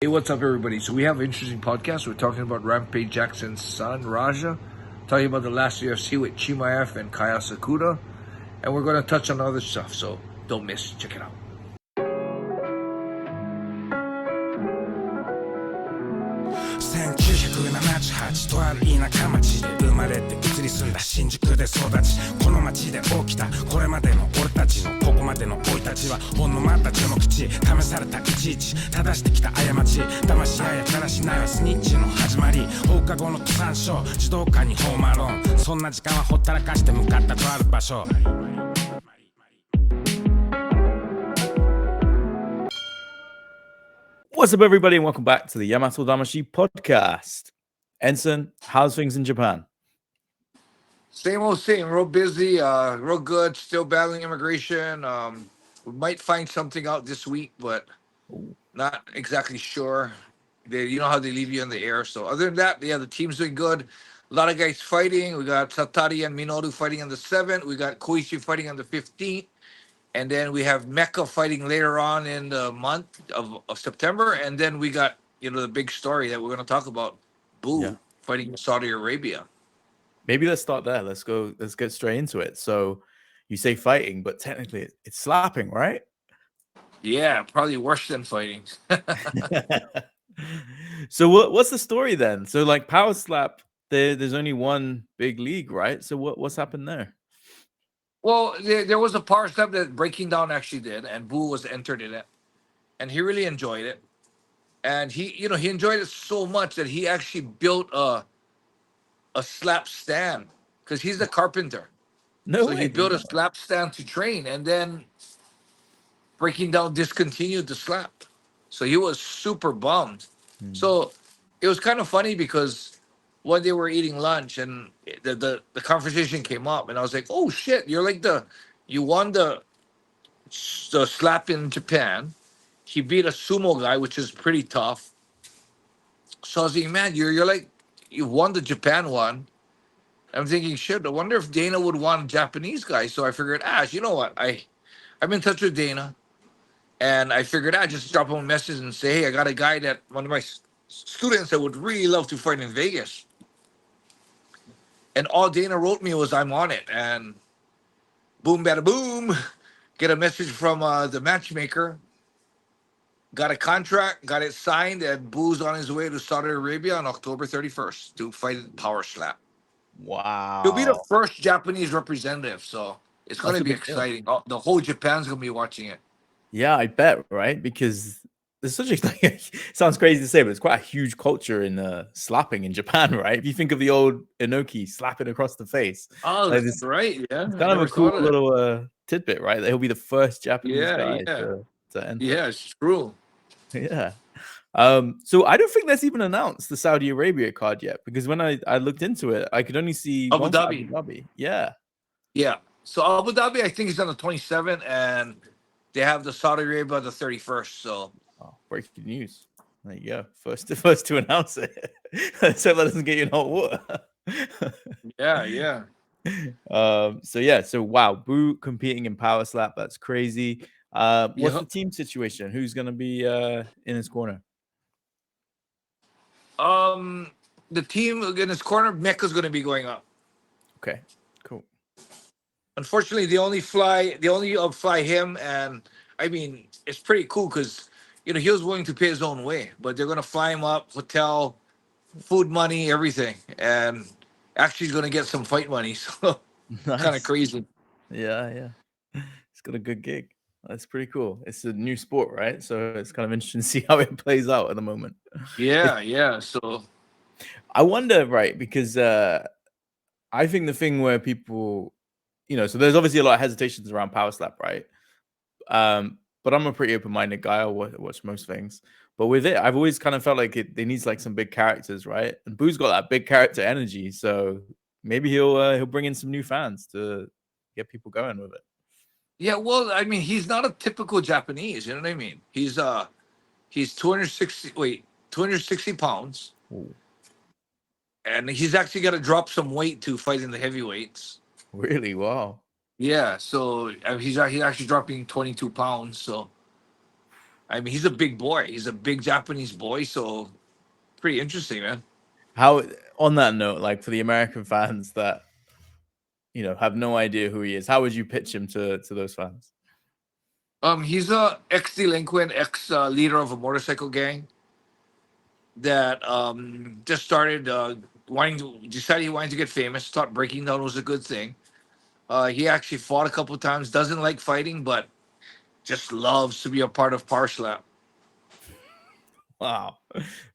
Hey, what's up, everybody? So we have an interesting podcast. We're talking about Rampage Jackson's son, Raja, talking about the last UFC with Chimaev and Asakura, and we're going to touch on other stuff, so don't miss. Check it out. 1978とある田舎町で生まれて移り住んだ新宿で育ちこの町で起きたこれまでの俺たちのここまでの生い立ちはほんのまた序の口試されたいちいち正してきた過ち騙し合いやからしないはスニッチの始まり放課後の登山所児童館にホームアローンそんな時間はほったらかして向かったとある場所What's up, everybody, and welcome back to the Yamatodamashii podcast. Enson, how's things in Japan? Same old same. Real busy, real good. Still battling immigration. We might find something out this week, but not exactly sure. You know how they leave you in the air. So other than that, yeah, the team's doing good. A lot of guys fighting. We got Satari and Minoru fighting on the 7th. We got Koichi fighting on the 15th. And then we have Mecca fighting later on in the month of September. And then we got, the big story that we're going to talk about. Boo fighting Saudi Arabia. Maybe let's start there. Let's get straight into it. So you say fighting, but technically it's slapping, right? Yeah, probably worse than fighting. So what's the story then? So like power slap, there's only one big league, right? So what's happened there? Well, there was a power step that Breaking Down actually did, and Boo was entered in it. And he really enjoyed it. And he enjoyed it so much that he actually built a slap stand because he's a carpenter. No So way. he built a slap stand to train, and then Breaking Down discontinued the slap. So he was super bummed. So it was kind of funny because one day we were eating lunch and the conversation came up, and I was like, "Oh shit, you won the slap in Japan." He beat a sumo guy, which is pretty tough. So I was thinking, man, you're like you won the Japan one. I'm thinking, shit, I wonder if Dana would want a Japanese guy. So I figured, you know what? I'm in touch with Dana, and I figured I'd just drop him a message and say, hey, I got a guy that one of my students that would really love to fight in Vegas. And all Dana wrote me was, I'm on it. And boom, bada boom, get a message from the matchmaker. Got a contract, got it signed, and Boo's on his way to Saudi Arabia on October 31st to fight in power slap. Wow. He'll be the first Japanese representative, so it's going to be exciting. Oh, the whole Japan's going to be watching it. Yeah, I bet, right? Because there's such a sounds crazy to say, but it's quite a huge culture in slapping in Japan, right? If you think of the old Inoue slapping across the face. Oh, like that's right. Yeah. It's kind of a cool little tidbit, right? That he'll be the first Japanese guy to enter. Yeah, it's true. Yeah. So I don't think that's even announced the Saudi Arabia card yet, because when I looked into it, I could only see Abu one Dhabi. Abu Dhabi. Yeah. Yeah. So Abu Dhabi, I think, is on the 27th, and they have the Saudi Arabia the 31st. So breaking news. There you go. First to announce it. So that doesn't get you in hot water. yeah. So wow, Boo competing in power slap. That's crazy. What's the team situation? Who's gonna be in his corner? The team in his corner, Mecca's going to be going up. Okay, cool. Unfortunately, they only fly him, and I mean, it's pretty cool because he was willing to pay his own way, but they're going to fly him up, hotel, food money, everything, and actually he's going to get some fight money. So Nice. Kind of crazy. Yeah. It's got a good gig. That's pretty cool. It's a new sport, right? So it's kind of interesting to see how it plays out at the moment. Yeah. So I wonder, right? Because I think the thing where people, so there's obviously a lot of hesitations around power slap, right? But I'm a pretty open-minded guy. I'll watch most things. But with it, I've always kind of felt like it needs like some big characters, right? And Boo's got that big character energy, so maybe he'll bring in some new fans to get people going with it. Yeah, well, I mean, he's not a typical Japanese. You know what I mean? He's 260 pounds. Ooh. And he's actually got to drop some weight to fight in the heavyweights. Really? Wow. Yeah, so he's actually dropping 22 pounds. So I mean, he's a big boy. He's a big Japanese boy, so pretty interesting, man. How, on that note, like for the American fans that have no idea who he is, how would you pitch him to those fans? He's a ex-delinquent, ex-leader of a motorcycle gang that just started decided he wanted to get famous. Thought breaking down was a good thing. He actually fought a couple times. Doesn't like fighting, but just loves to be a part of powerslap. Wow,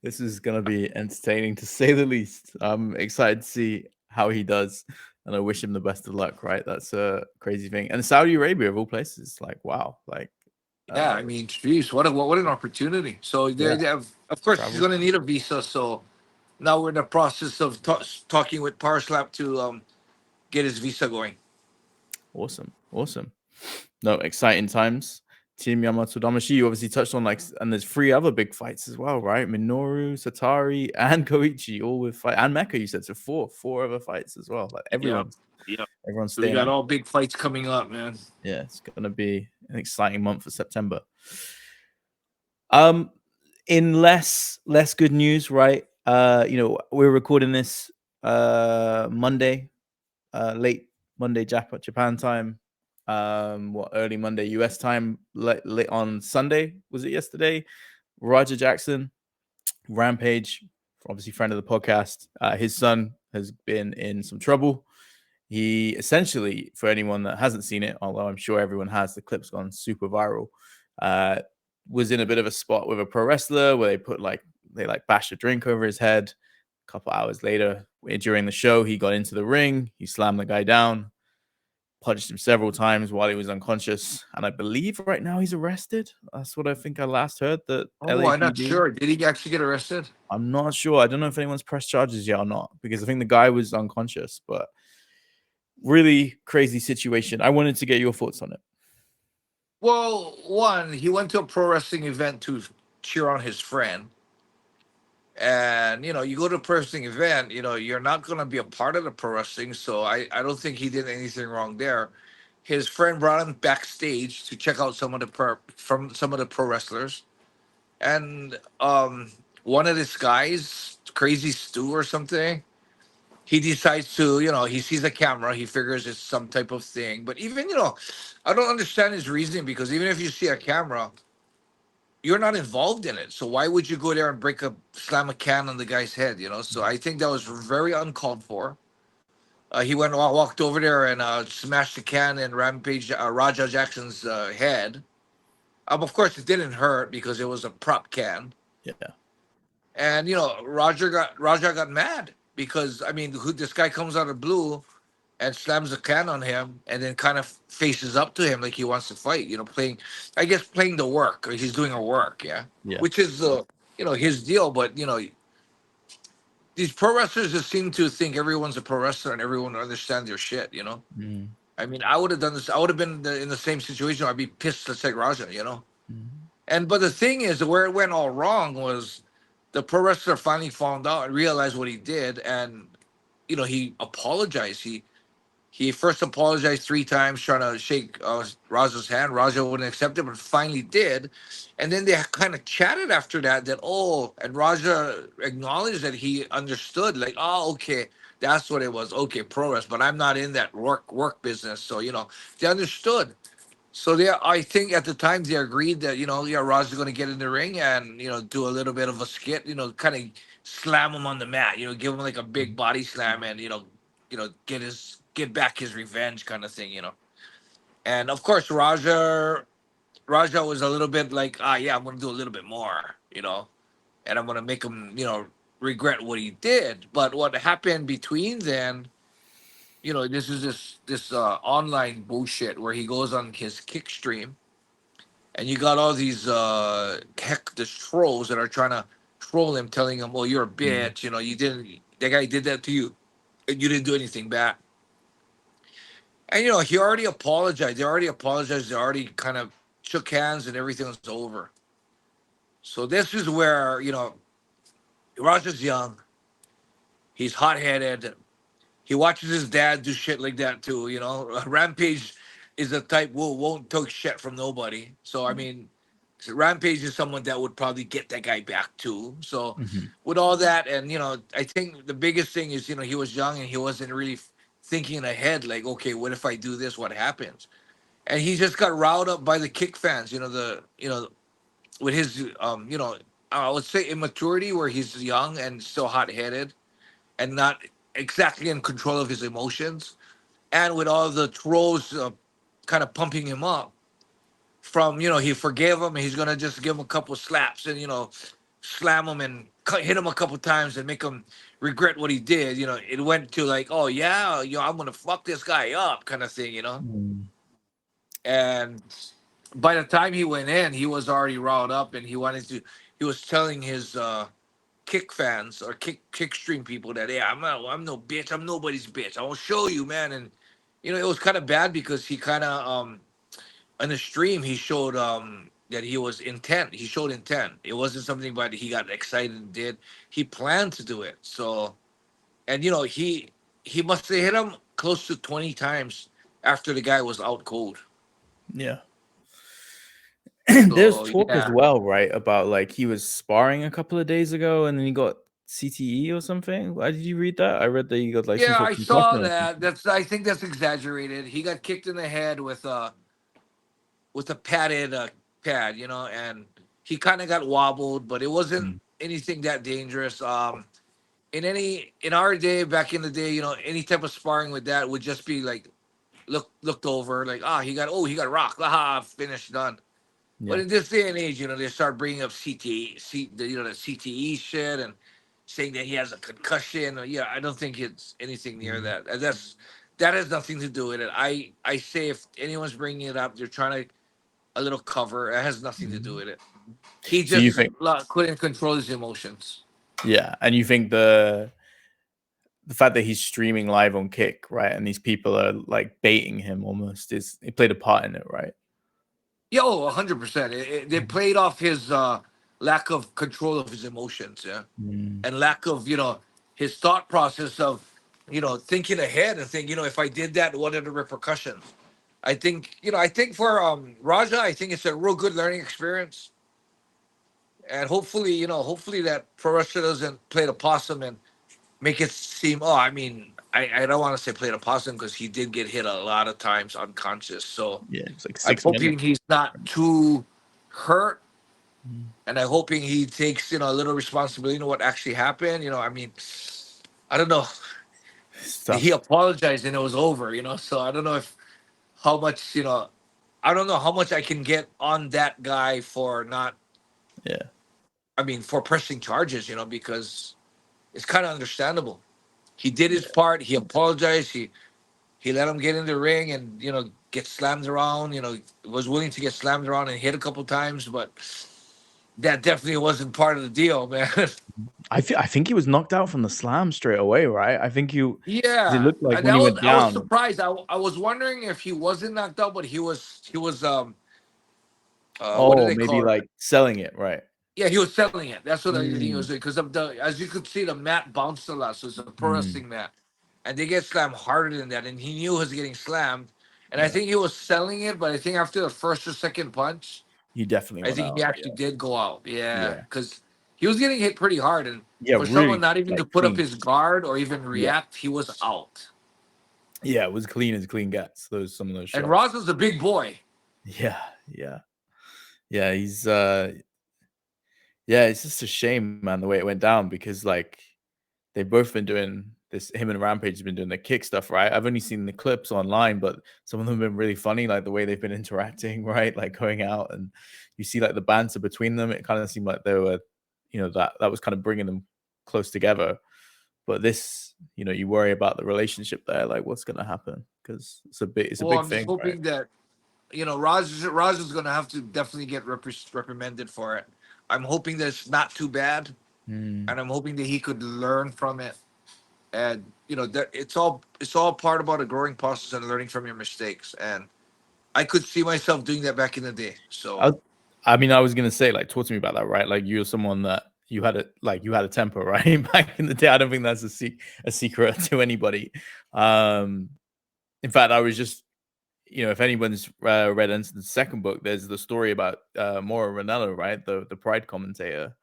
this is gonna be entertaining to say the least. I'm excited to see how he does, and I wish him the best of luck. Right, that's a crazy thing. And Saudi Arabia, of all places, like wow, like Yeah, I mean, geez, what an opportunity. So yeah, they have, of course, he's travel. going to need a visa. So now we're in the process of talking with powerslap to get his visa going. Awesome. No, exciting times. Team Yamatodamashi, you obviously touched on and there's 3 other big fights as well, right? Minoru, Satari, and Koichi, all with fight, and Mecca. You said so four other fights as well. Like Yeah, yeah. everyone's So we staying got on. all big fights coming up, man. Yeah, it's gonna be an exciting month for September. In less good news, right? We're recording this Monday, late Monday Japan time. Early Monday US time, late on Sunday, was it yesterday? Roger Jackson, Rampage, obviously friend of the podcast. His son has been in some trouble. He essentially, for anyone that hasn't seen it, although I'm sure everyone has, the clip's gone super viral. Uh, was in a bit of a spot with a pro wrestler where they bashed a drink over his head. A couple hours later, during the show, he got into the ring. He slammed the guy down, punched him several times while he was unconscious, and I believe right now he's arrested. That's what I think I last heard. That Oh, I'm not LAPD. sure. Did he actually get arrested? I'm not sure. I don't know if anyone's pressed charges yet or not, because I think the guy was unconscious. But really crazy situation. I wanted to get your thoughts on it. Well, one, he went to a pro wrestling event to cheer on his friend. And you go to a pro wrestling event, you're not going to be a part of the pro wrestling. So I don't think he did anything wrong there. His friend brought him backstage to check out some of the pro wrestlers. And one of these guys, Crazy Stu or something, he decides to, he sees a camera, he figures it's some type of thing. But even, I don't understand his reasoning, because even if you see a camera, you're not involved in it. So why would you go there and slam a can on the guy's head? So I think that was very uncalled for. He walked over there and smashed the can in Rampage Raja Jackson's head. Of course, it didn't hurt because it was a prop can. Yeah. And Raja got mad because, I mean, this guy comes out of blue and slams a can on him, and then kind of faces up to him like he wants to fight. Playing the work, or he's doing a work, yeah, Yeah. which is his deal. But these pro wrestlers just seem to think everyone's a pro wrestler and everyone understands their shit. Mm. I mean, I would have done this. I would have been in the same situation. I'd be pissed to take Raja. But the thing is, where it went all wrong was the pro wrestler finally found out and realized what he did, and he apologized. He first apologized 3 times, trying to shake Raja's hand. Raja wouldn't accept it, but finally did. And then they kind of chatted after that. And Raja acknowledged that he understood. Like, oh, okay, that's what it was. Okay, pro wrestling, but I'm not in that work business. So they understood. So I think at the time they agreed that Raja's going to get in the ring and do a little bit of a skit. Kind of slam him on the mat. Give him like a big body slam and get back his revenge kind of thing. And of course Raja was a little bit like, yeah, I'm going to do a little bit more. And I'm going to make him regret what he did. But what happened between then, this is this online bullshit where he goes on his kick stream, and you got all these the trolls that are trying to troll him, telling him, "Oh, you're a bitch. You didn't. That guy did that to you, and you didn't do anything bad." And he already apologized. They already apologized. They already kind of shook hands, and everything was over. So this is where Raja's young. He's hot headed. He watches his dad do shit like that too. Rampage is a type who won't take shit from nobody. So I mean, Rampage is someone that would probably get that guy back too. So Mhm. with all that, and I think the biggest thing is he was young and he wasn't really thinking ahead. Like, okay, what if I do this? What happens? And he just got riled up by the kick fans. With his I would say immaturity, where he's young and still hot headed and not exactly in control of his emotions, and with all the trolls kind of pumping him up from he forgave him and he's gonna just give him a couple slaps and slam him and hit him a couple times and make him regret what he did. It went to like, oh yeah, I'm gonna fuck this guy up kind of thing. Mm. And by the time he went in, he was already riled up and he was telling his kick fans or kick stream people that, yeah, I'm no bitch, I'm nobody's bitch, I will show you, man. And it was kind of bad because he kind of on the stream he showed that he was intent. He showed intent. It wasn't something but he got excited and did. He planned to do it. So, and he must have hit him close to 20 times after the guy was out cold. Yeah. There's So talk as yeah. well, right, about like he was sparring a couple of days ago and then he got CTE or something. Why did you read that? I read that he got like some Yeah, sort I of concussion saw or that. something. I think that's exaggerated. He got kicked in the head with a padded pad, and he kind of got wobbled, but it wasn't Mm. anything that dangerous. In our day, back in the day, any type of sparring with that would just be like looked over, like he got rocked, aha, finished, done. But Yeah. in this day and age, they start bringing up the CTE shit and saying that he has a concussion. Yeah, I don't think it's anything near Mm. that. That has nothing to do with it. I say if anyone's bringing it up, they're trying to a little cover. It has nothing to do Mm. with it. He So you just think, couldn't control his emotions. yeah, and you think the fact that he's streaming live on Kick, right, and these people are like baiting him almost, is it played a part in it, right? Yo, 100%. They Mhm. played off his lack of control of his emotions, yeah, Mm. and lack of his thought process of thinking ahead and think if I did that, what are the repercussions? I think for Raja, I think it's a real good learning experience, and hopefully that pro wrestler doesn't play the possum and make it seem. Oh, I mean, I don't want to say play the possum because he did get hit a lot of times unconscious. So Yeah, it's like I'm 6 minutes. hoping he's not too hurt, Mm. and I'm hoping he takes a little responsibility in what actually happened. I mean, I don't know. He Stuff. apologized and it was over. So I don't know if how much I don't know how much I can get on that guy for not. Yeah. I mean, for pressing charges. Because it's kind of understandable. He did his Yeah. part. He apologized. He let him get in the ring and get slammed around. Was willing to get slammed around and hit a couple times, but that definitely wasn't part of the deal, man. I think he was knocked out from the slam straight away, right? I think you, because it Yeah, looked like and when he went I was down. surprised. I was wondering if he wasn't knocked out, but he was what do Oh, they maybe call it? like selling it, right? Yeah, he was selling it. That's what I think he was Mm. doing because of the as you could see the mat bounced a lot, so it's a pro Mm. wrestling mat, and they get slammed harder than that, and he knew he was getting slammed, and I Yeah, think he was selling it, but I think after the first or second punch, he definitely I went think he out. actually Yeah, did go out. Yeah, yeah, because he was getting hit pretty hard, and yeah. for someone Really, not even to like put up clean. his guard or even Yeah, react, he was out. yeah. It was clean as clean gets. Some of those And shots. Roz is a big boy. Yeah, yeah, yeah. Yeah. It's just a shame, man, the way it went down because like they've both been doing this. Him and Rampage have been doing the kick stuff, right? I've only seen the clips online, but some of them have been really funny, like the way they've been interacting, right? Like going out and you see like the banter between them. It kind of seemed like they were, that was kind of bringing them close together. But this, you worry about the relationship there, like what's going to happen because it's a Well, big I'm just thing, right? hoping that Raj is gonna have to definitely get reprimanded for it. I'm hoping that it's not too bad, Mm, and I'm hoping that he could learn from it. And that it's all part about a growing process and learning from your mistakes. And I could see myself doing that back in the day. I, So I mean, I was gonna say, like, talk to me about that, right? Like, you're someone that you had a temper, right? Back in the day, I don't think that's a secret to anybody. Um, in fact, I was just, if anyone's read Enson's second book, there's the story about Mauro Ranallo, right? The Pride commentator,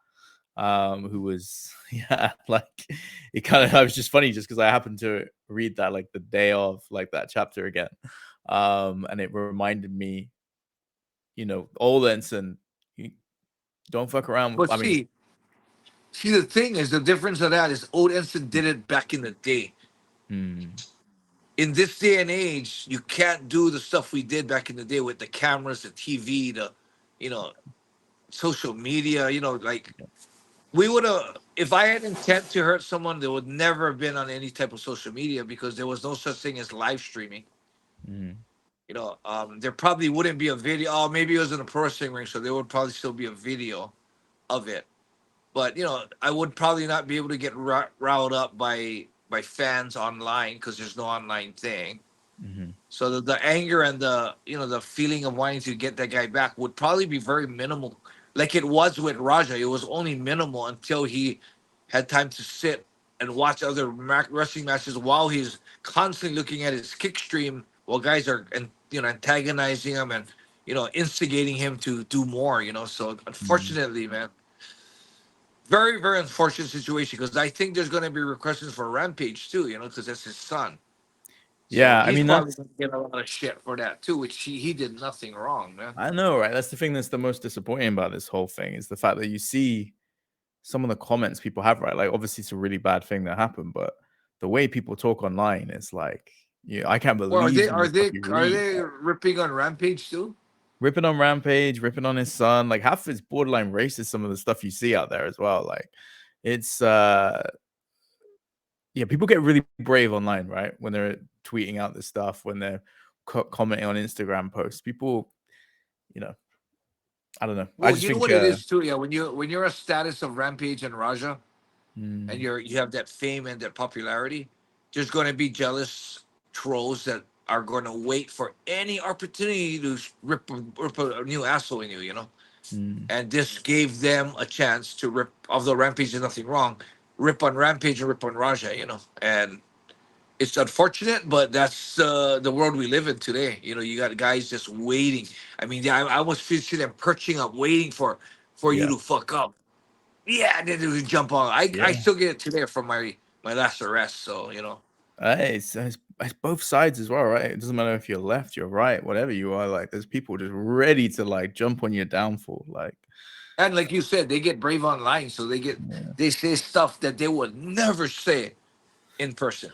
who was like it kind of. I was just funny just because I happened to read that like the day of like that chapter again, and it reminded me, old Enson, don't fuck around. But see, the thing is, the difference of that is old Enson did it back in the day. In this day and age, you can't do the stuff we did back in the day with the cameras, the TV, the, social media. Like we would have. If I had intent to hurt someone, they would never have been on any type of social media because there was no such thing as live streaming. There probably wouldn't be a video. Oh, maybe it was in a pro wrestling ring, so there would probably still be a video of it. But I would probably not be able to get riled up by fans online because there's no online thing. So the anger and the feeling of wanting to get that guy back would probably be very minimal, like it was with Raja. It was only minimal until he had time to sit and watch other wrestling matches while he's constantly looking at his kick stream while guys are antagonizing him and instigating him to do more. So unfortunately, man, very very unfortunate situation because I think there's going to be requests for Rampage too. Because that's his son. So Yeah, I he's mean probably that's. going to get a lot of shit for that too, which he did nothing wrong, man. I know, right? That's the thing that's the most disappointing about this whole thing is the fact that you see some of the comments people have, right? Like, obviously, it's a really bad thing that happened, but the way people talk online is like, I can't Or believe some of the stuff you are read. they ripping on Rampage too? Ripping on Rampage, ripping on his son, like half of it's borderline racist. Some of the stuff you see out there as well, like it's people get really brave online, right? When they're tweeting out this stuff, when they're commenting on Instagram posts, people, I don't know. I Well, just you know think, what it is too. Yeah, when you're a status of Rampage and Raja, and mm, you have that fame and that popularity, there's going to be jealous trolls that are going to wait for any opportunity to rip a new asshole in you. mm, And this gave them a chance to rip. Although Rampage is nothing wrong, rip on Rampage and rip on Raja. And it's unfortunate, but that's the world we live in today. You got guys just waiting. I mean, I almost see them perching up, waiting for you yeah, to fuck up. Yeah, and then they would jump on. I yeah. still get it today from my last arrest. So. Hey, it's both sides as well, right? It doesn't matter if you're left, you're right, whatever you are. Like, there's people just ready to like jump on your downfall. Like, And like you said, they get brave online, so yeah. they say stuff that they would never say in person.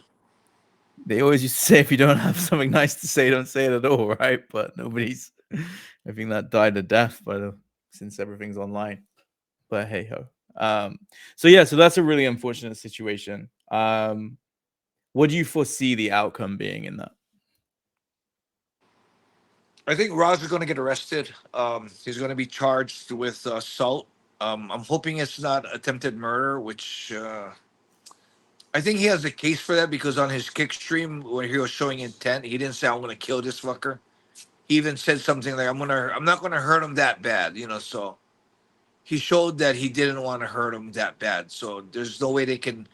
They always used to say if you don't have something nice to say, don't say it at all, right? But nobody's. I think that died a death, since everything's online. But hey ho. So that's a really unfortunate situation. What do you foresee the outcome being in that? I think Roz is going to get arrested. He's going to be charged with assault. I'm hoping it's not attempted murder, which I think he has a case for that because on his kick stream when he was showing intent, he didn't say I'm going to kill this fucker. He even said something like I'm not going to hurt him that bad. So he showed that he didn't want to hurt him that bad. So there's no way they can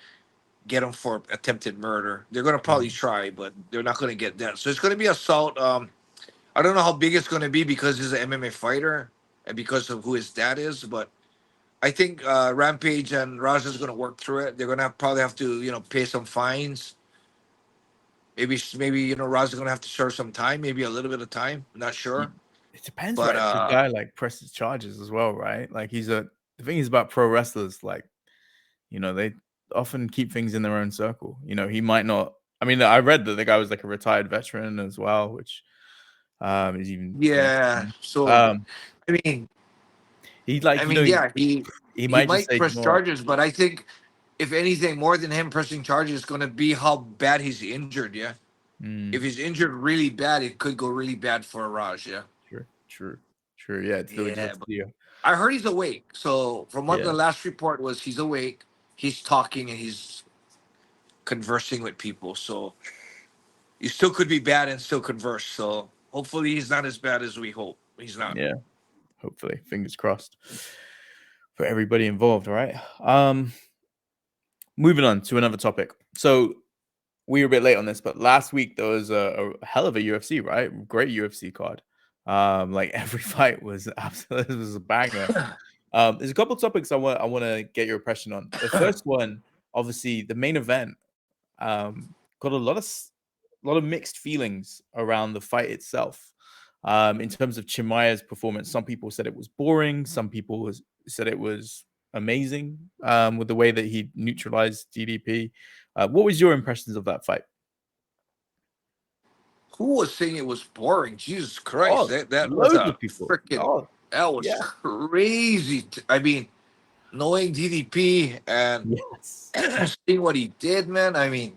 get him for attempted murder. They're going to probably try, but they're not going to get that. So it's going to be assault. I don't know how big it's going to be because he's an MMA fighter and because of who his dad is, but I think Rampage and Raja is going to work through it. They're going to probably have to, pay some fines. Maybe Raja's going to have to serve some time, maybe a little bit of time. I'm not Y- sure, It depends, but right? If a guy like presses charges as well, right? Like the thing is about pro wrestlers, like, they often keep things in their own circle. He might not. I mean, I read that the guy was like a retired veteran as well, which is even yeah. So um I mean, he like yeah, he he might just might say, press charges, but I think if anything more than him pressing charges is going to be how bad he's injured. Yeah. If mm, he's injured really bad, it could go really bad for Raj. Yeah. true, yeah. So we just have Yeah. to But see. I heard he's awake. So from what the Yeah, last report was, he's awake. He's talking and he's conversing with people. So he still could be bad and still converse. So hopefully he's not as bad as we hope. He's not. yeah. Hopefully, fingers crossed for everybody involved. All right. Moving on to another topic. So we were a bit late on this, but last week there was a hell of a UFC, right? Great UFC card. Like every fight was absolutely, it was a banger. There's a couple of topics I want to get your impression on. The first one, obviously, the main event got a lot of mixed feelings around the fight itself. In terms of Chimaev's performance, some people said it was boring. Some people said it was amazing with the way that he neutralized DDP. What was your impressions of that fight? Who was saying it was boring? Jesus Christ, Oh, that was loads a of people. freaking Oh, that was yeah. crazy. I mean, knowing DDP and Yes. seeing what he did, man. I mean,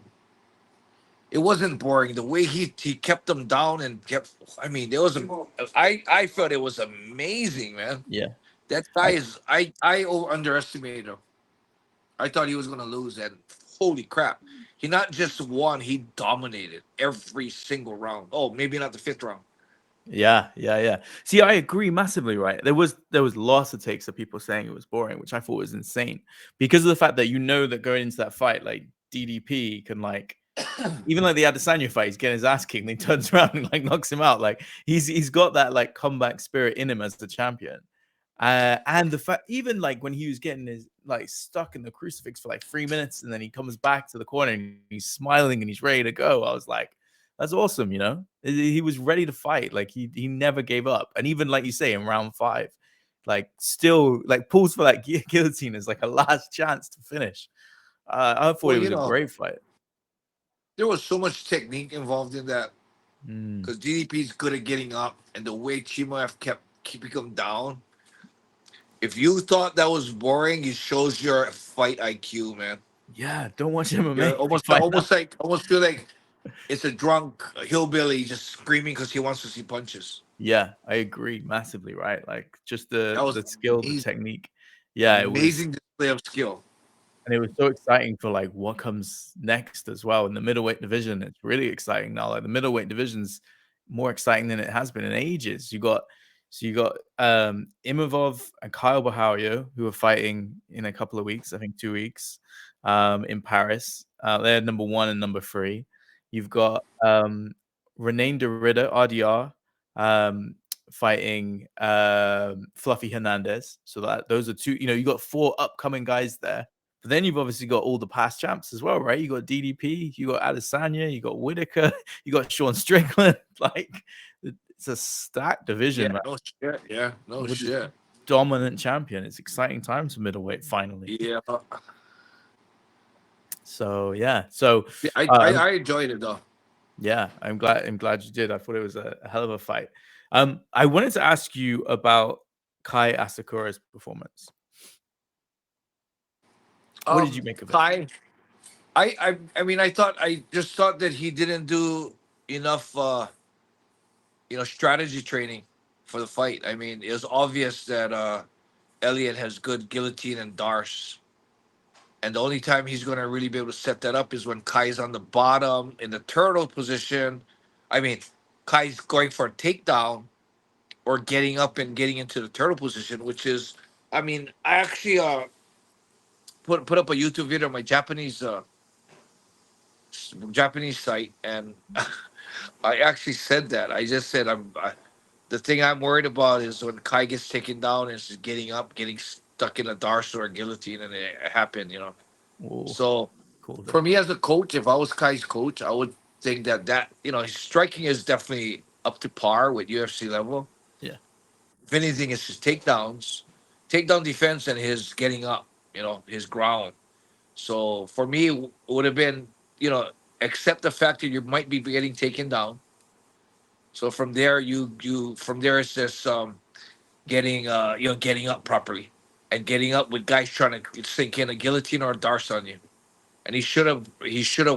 it wasn't boring. The way he kept them down and kept. I mean, there was a. I felt it was amazing, man. Yeah. That guy is. I underestimated him. I thought he was gonna lose, and holy crap, he not just won. He dominated every single round. Oh, maybe not the fifth round. Yeah. See, I agree massively, right? There was lots of takes of people saying it was boring, which I thought was insane because of the fact that that going into that fight, like DDP can like even like the Adesanya fight, he's getting his ass kicked and he turns around and like knocks him out. Like he's got that like comeback spirit in him as the champion. And the fact even like when he was getting his like stuck in the crucifix for like 3 minutes and then he comes back to the corner and he's smiling and he's ready to go. I was like, that's awesome, you know. He was ready to fight. Like he never gave up. And even like you say in round 5, like still like pulls for that guillotine as like a last chance to finish. I thought Well, it was a great fight. there was so much technique involved in that Mm. because DDP's good at getting up, and the way Chimaev kept keeping him down. If you thought that was boring, it shows your fight IQ, man. Yeah, don't watch MMA. You're almost feel like it's a drunk hillbilly just screaming because he wants to see punches. Yeah, I agree massively, right? Like just That was the skill, the amazing, technique. Yeah, it was, amazing display of skill. and it was so exciting for like what comes next as well in the middleweight division. It's really exciting now. Like the middleweight division's more exciting than it has been in ages. You got Imavov and Kyle Bahario who are fighting in a couple of weeks, I think 2 weeks, in Paris. They're number 1 and number 3. You've got Renain Derrida, RDR, fighting Fluffy Hernandez. So those are 2, you got 4 upcoming guys there. But then you've obviously got all the past champs as well, right? You got DDP, you got Adesanya, you got Whitaker, you got Sean Strickland. Like it's a stacked division, man. No shit. Yeah, no With this shit. dominant champion. It's exciting times for middleweight finally. Yeah, So yeah. So I enjoyed it though. yeah, I'm glad you did. I thought it was a hell of a fight. I wanted to ask you about Kai Asakura's performance. What did you make of it? I mean, I just thought that he didn't do enough, strategy training for the fight. I mean, it was obvious that Elliot has good guillotine and Darce, and the only time he's going to really be able to set that up is when Kai's on the bottom in the turtle position. I mean, Kai's going for a takedown or getting up and getting into the turtle position, which is, I mean, I actually put up a YouTube video on my Japanese site, and I actually said that. I just said the thing I'm worried about is when Kai gets taken down and is getting up, getting stuck in a darce or a guillotine, and it happened. Ooh, So cool. for me as a coach, if I was Kai's coach, I would think that his striking is definitely up to par with UFC level. Yeah. If anything, it's his takedown defense, and his getting up. His ground. So for me, it would have been, accept the fact that you might be getting taken down. So from there, it's just getting up properly, and getting up with guys trying to sink in a guillotine or a darce on you. And he should have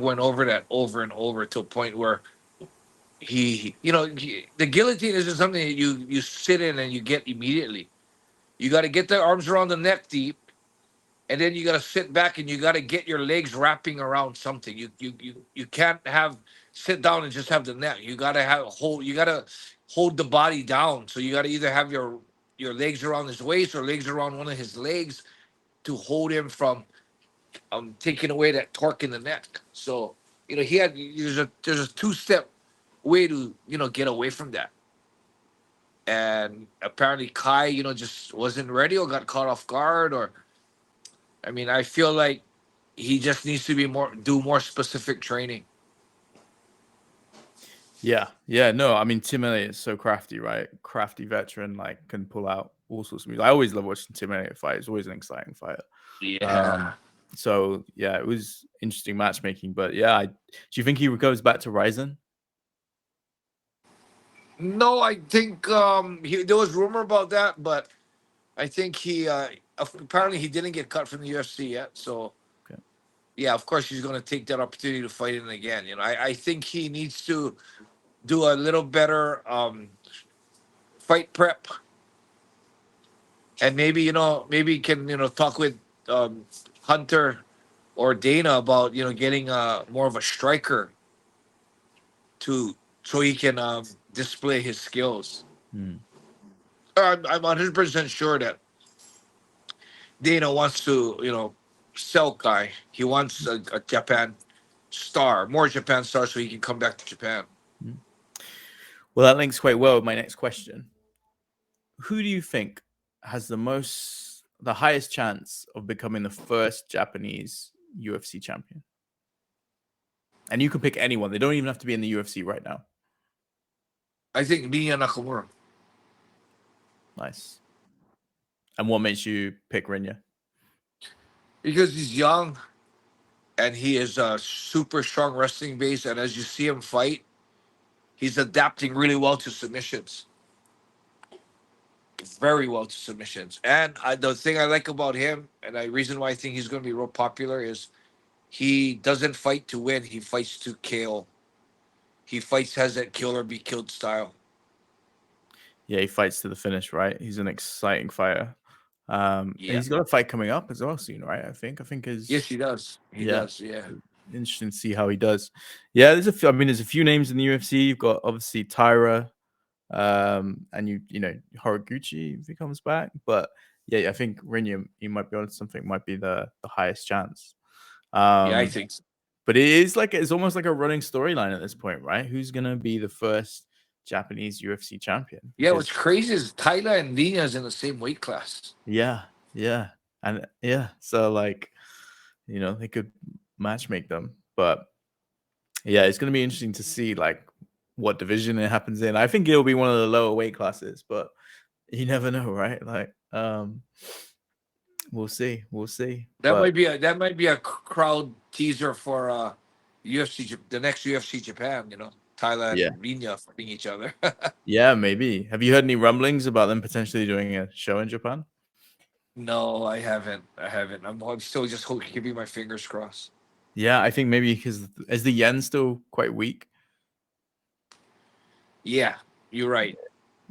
went over that over and over to a point where the guillotine isn't something that you sit in and you get immediately. You got to get the arms around the neck deep, and then you got to sit back and you got to get your legs wrapping around something. You can't sit down and just have the neck. You got to hold the body down. So you got to either have your legs around his waist or legs around one of his legs to hold him from taking away that torque in the neck. So you know, there's a 2-step way to, you know, get away from that. And apparently Kai, you know, just wasn't ready or got caught off guard. Or I mean, I feel like he just needs to do more specific training. Yeah, yeah, no, I mean Tim Elliott is so crafty, right? Crafty veteran, like can pull out all sorts of moves. I always love watching Tim Elliott fight. It's always an exciting fighter. Yeah. So yeah, it was interesting matchmaking. But yeah, do you think he goes back to Ryzen? No, I think there was rumor about that, but I think apparently he didn't get cut from the UFC yet. So Okay. yeah, of course he's going to take that opportunity to fight in again. You know, I think he needs to do a little better fight prep, and maybe, you know, maybe he can, you know, talk with Hunter or Dana about, you know, getting more of a striker to so he can display his skills. I'm 100% sure that Dana wants to, you know, sell Kai. He wants a Japan star, more Japan stars, so he can come back to Japan. Well, that links quite well with my next question. Who do you think has the highest chance of becoming the first Japanese UFC champion? And you can pick anyone. They don't even have to be in the UFC right now. I think Miya Nakamura. Nice. And what makes you pick Rinya? Because he's young and he is a super strong wrestling base. And as you see him fight, he's adapting really well to submissions. Very well to submissions. And the thing I like about him, and the reason why I think he's going to be real popular, is he doesn't fight to win. He fights to KO. He fights, has that kill or be killed style. Yeah, he fights to the finish, right? He's an exciting fighter. And Yeah. he's got a fight coming up as well soon, right? I think Yes, he does. He does. Yeah. So interesting to see how he does. Yeah, there's a few names in the UFC. You've got obviously Tyra, and you know Horiguchi if he comes back. But yeah, I think Rinya, he might be on something. Might be the highest chance. Yeah, I think so. But it's almost like a running storyline at this point, right? Who's gonna be the first Japanese UFC champion? Yeah, what's crazy is Tyler and Nina's in the same weight class. Yeah, and yeah. So like, you know, they could match make them, but yeah, it's gonna be interesting to see like what division it happens in. I think it'll be one of the lower weight classes, but you never know, right? Like, we'll see. That But might be a crowd teaser for the next UFC Japan. You know, Tyler yeah, and Nina fighting each other. yeah, maybe. Have you heard any rumblings about them potentially doing a show in Japan? No, I haven't. I'm still just keeping my fingers crossed. Yeah, I think maybe because is the yen still quite weak? Yeah, you're right.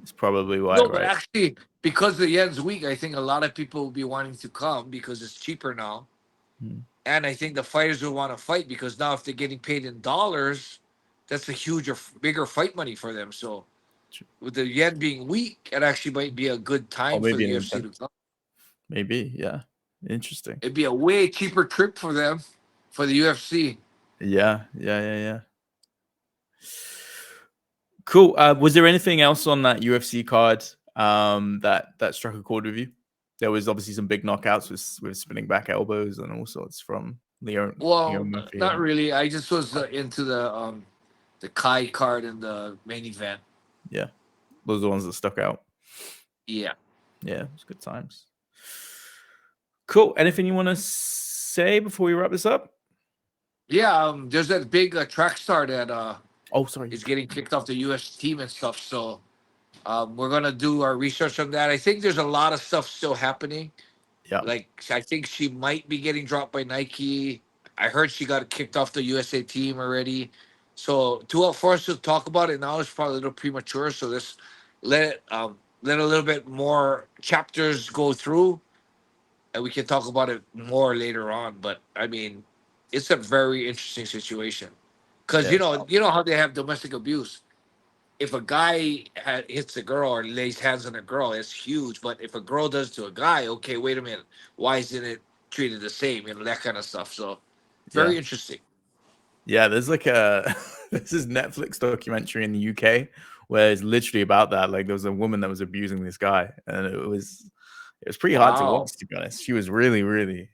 It's probably why, No, but right? actually, because the yen's weak, I think a lot of people will be wanting to come because it's cheaper now. Hmm. And I think the fighters will want to fight because now if they're getting paid in dollars, that's a bigger fight money for them. So with the yen being weak, it actually might be a good Or time for maybe the an UFC incentive. to come. Maybe, yeah. Interesting. It'd be a way cheaper trip for them, for the UFC. Yeah. Cool. Was there anything else on that UFC card that struck a chord with you? There was obviously some big knockouts with spinning back elbows and all sorts from Leon Well, Murphy. not really. I just was into the Kai card in the main event. Yeah, those are the ones that stuck out. Yeah. Yeah, it was good times. Cool. Anything you want to say before we wrap this up? Yeah, there's that big track star that Oh, sorry. is getting kicked off the US team and stuff. So we're gonna do our research on that. I think there's a lot of stuff still happening. Yeah. Like I think she might be getting dropped by Nike. I heard she got kicked off the USA team already. So for us to talk about it now is probably a little premature. So let's let a little bit more chapters go through, and we can talk about it more later on. But I mean, it's a very interesting situation because Yeah. you know how they have domestic abuse. If a guy hits a girl or lays hands on a girl, it's huge. But if a girl does to a guy, okay, wait a minute, why isn't it treated the same? You know, that kind of stuff. So very interesting. Yeah, there's like a there's this Netflix documentary in the UK where it's literally about that. Like there was a woman that was abusing this guy, and it was pretty hard to Wow. watch, to be honest. She was really, really,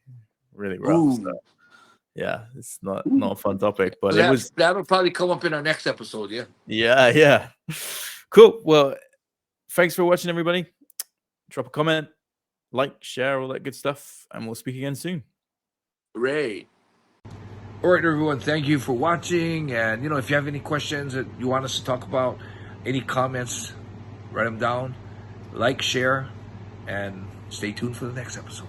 really rough. So Ooh. yeah, it's not a fun topic, but it was That'll probably come up in our next episode. Yeah. yeah. Cool. Well, thanks for watching, everybody. Drop a comment, like, share, all that good stuff, and we'll speak again soon. Great. All right, everyone. Thank you for watching. And, if you have any questions that you want us to talk about, any comments, write them down, like, share, and stay tuned for the next episode.